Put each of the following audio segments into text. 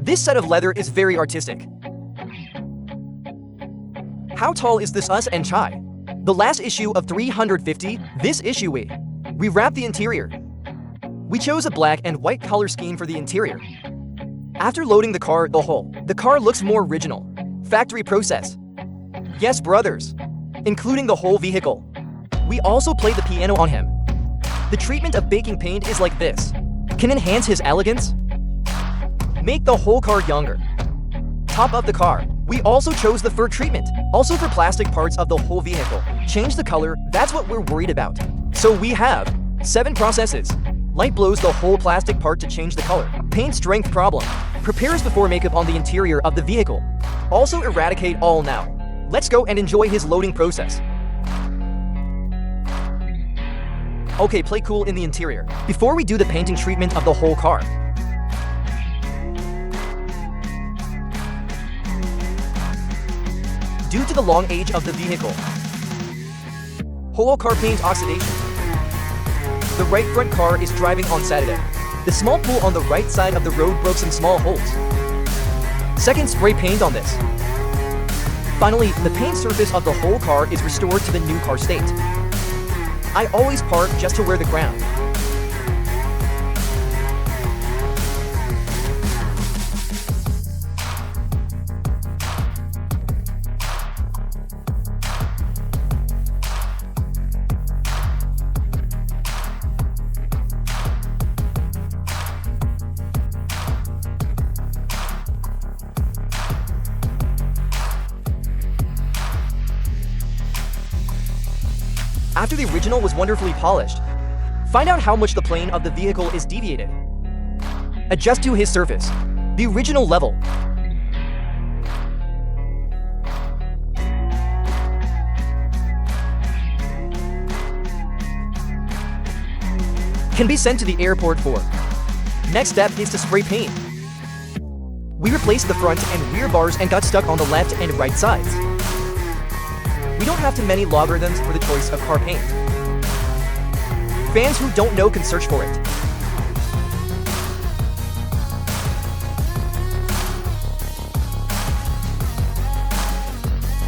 This set of leather is very artistic. How tall is this us and chai? The last issue of 350, this issue we wrapped the interior. We chose a black and white color scheme for the interior. After loading the car looks more original. Factory process. Yes, brothers. Including the whole vehicle. We also played the piano on him. The treatment of baking paint is like this. Can enhance his elegance. Make the whole car younger. Top of the car. We also chose the fur treatment. Also for plastic parts of the whole vehicle. Change the color, that's what we're worried about. So we have 7 processes. Light blows the whole plastic part to change the color. Paint strength problem. Prepares before makeup on the interior of the vehicle. Also eradicate all now. Let's go and enjoy his loading process. Okay, play cool in the interior. Before we do the painting treatment of the whole car. Due to the long age of the vehicle. Whole car paint oxidation. The right front car is driving on Saturday. The small pool on the right side of the road broke some small holes. Second, spray paint on this. Finally, the paint surface of the whole car is restored to the new car state. I always park just to wear the ground. After the original was wonderfully polished, find out how much the plane of the vehicle is deviated. Adjust to his surface, the original level. Can be sent to the airport for. Next step is to spray paint. We replaced the front and rear bars and got stuck on the left and right sides. We don't have too many logarithms for the choice of car paint. Fans who don't know can search for it.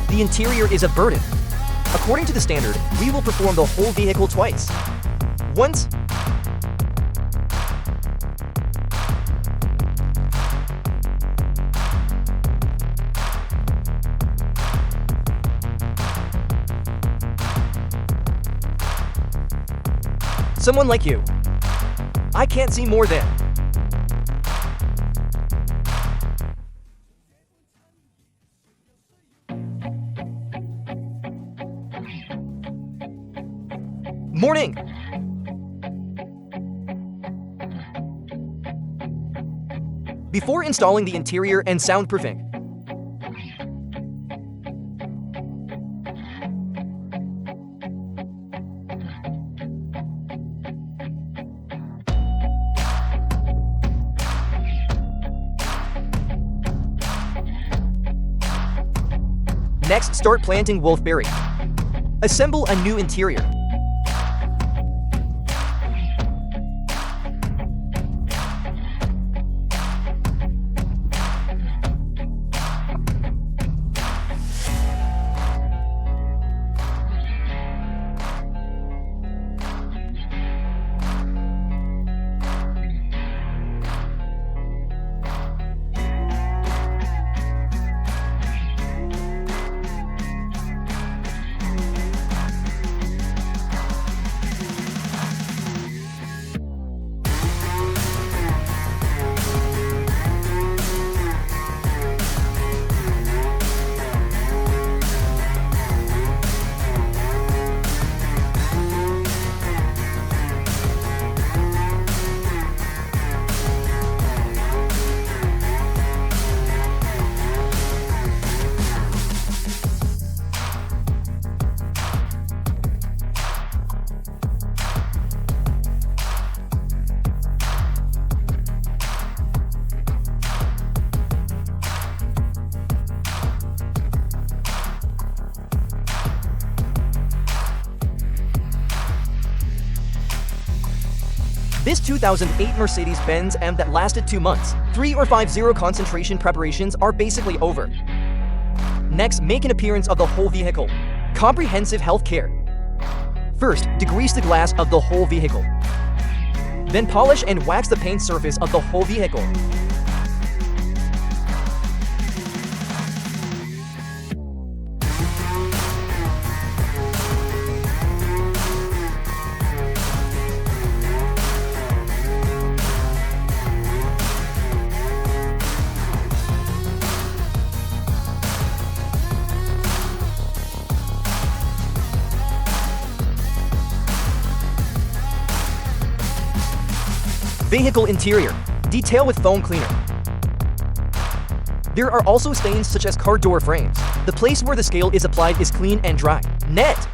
The interior is a burden. According to the standard, we will perform the whole vehicle twice. Once, someone like you. I can't see more than. Morning. Before installing the interior and soundproofing, next, start planting wolfberry. Assemble a new interior. This 2008 Mercedes-Benz M that lasted 2 months, 3 or 5 concentration preparations are basically over. Next, make an appearance of the whole vehicle. Comprehensive health care. First, degrease the glass of the whole vehicle. Then polish and wax the paint surface of the whole vehicle. Vehicle interior. Detail with foam cleaner. There are also stains such as car door frames. The place where the scale is applied is clean and dry. Net.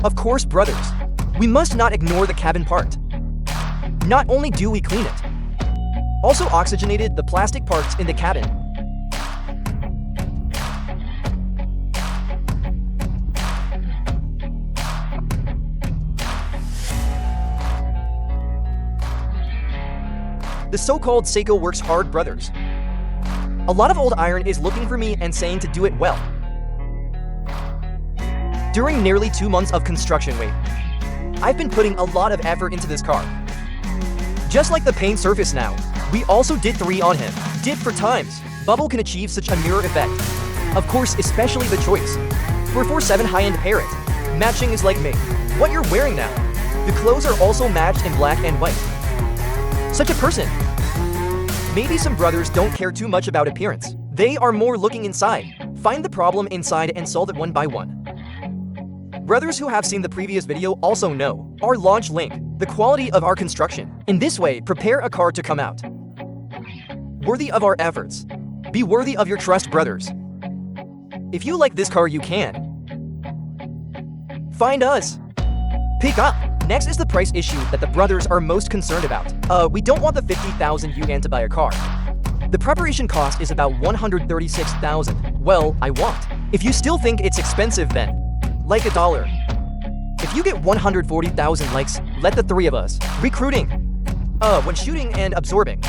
Of course, brothers, we must not ignore the cabin part. Not only do we clean it, also oxygenated the plastic parts in the cabin. The so-called Seiko works hard, brothers. A lot of old iron is looking for me and saying to do it well. During nearly 2 months of construction wait, I've been putting a lot of effort into this car. Just like the paint surface now, we also did 3 on him. Dip for times, bubble can achieve such a mirror effect. Of course, especially the choice. For 4.7 high-end parrot, matching is like me. What you're wearing now. The clothes are also matched in black and white. Such a person. Maybe some brothers don't care too much about appearance. They are more looking inside. Find the problem inside and solve it one by one. Brothers who have seen the previous video also know our launch link, the quality of our construction. In this way, prepare a car to come out worthy of our efforts. Be worthy of your trust, brothers. If you like this car, you can find us. Pick up. Next is the price issue that the brothers are most concerned about. We don't want the 50,000 yuan to buy a car. The preparation cost is about 136,000. Well, I want. If you still think it's expensive, then like $1. If you get 140,000 likes, let the 3 of us recruiting when shooting and absorbing.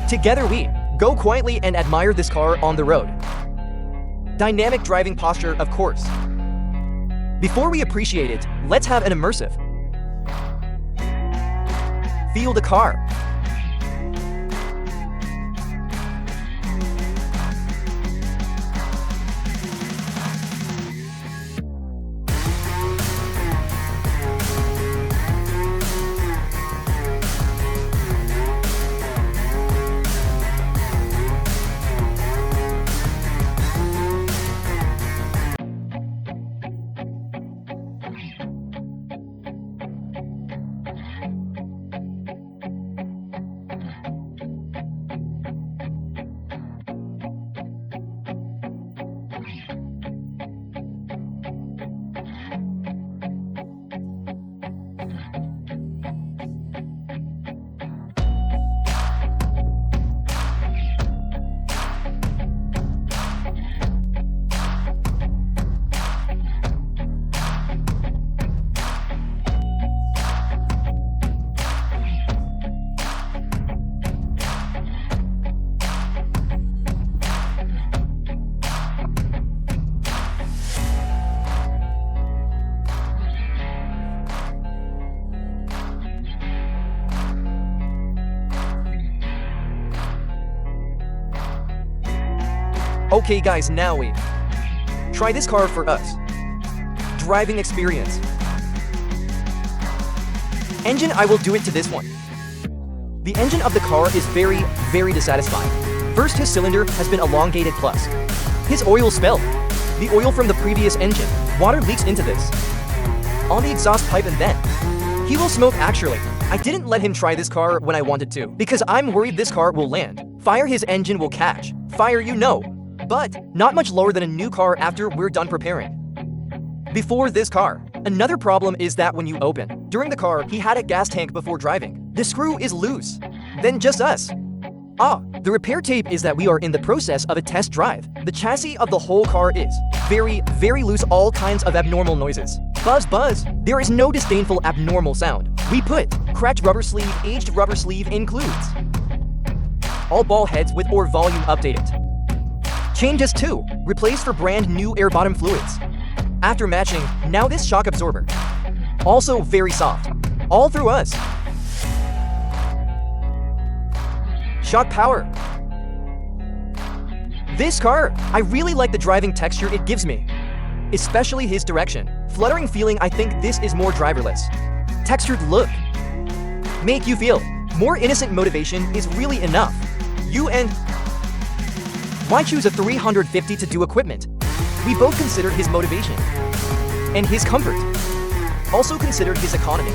Together we go quietly and admire this car on the road. Dynamic driving posture, of course. Before we appreciate it, let's have an immersive. Feel the car. Okay guys, now we try this car for us. Driving experience. Engine, I will do it to this one. The engine of the car is very dissatisfying. First, his cylinder has been elongated plus his oil spill. The oil from the previous engine. Water leaks into this on the exhaust pipe, and then he will smoke. Actually, I didn't let him try this car when I wanted to because I'm worried this car will land. Fire, his engine will catch fire, but not much lower than a new car after we're done preparing. Before this car, another problem is that when you open during the car, he had a gas tank before driving. The screw is loose. Then just us. The repair tape is that we are in the process of a test drive. The chassis of the whole car is very loose, all kinds of abnormal noises. Buzz. There is no disdainful abnormal sound. We put cracked rubber sleeve, aged rubber sleeve includes all ball heads with or volume updated. Changes to replace for brand new air bottom fluids. After matching, now this shock absorber. Also very soft. All through us. Shock power. This car, I really like the driving texture it gives me. Especially his direction. Fluttering feeling, I think this is more driverless. Textured look. Make you feel. More innocent motivation is really enough. Why choose a 350 to do equipment? We both considered his motivation and his comfort. Also considered his economy.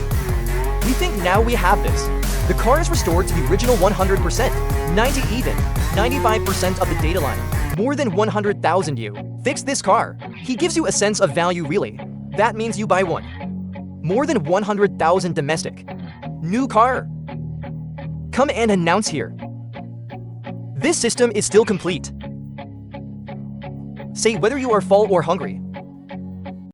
We think now we have this. The car is restored to the original 100%, 90 even, 95% of the data line. More than 100,000 you fix this car. He gives you a sense of value really. That means you buy one. More than 100,000 domestic. New car. Come and announce here. This system is still complete. Say whether you are full or hungry.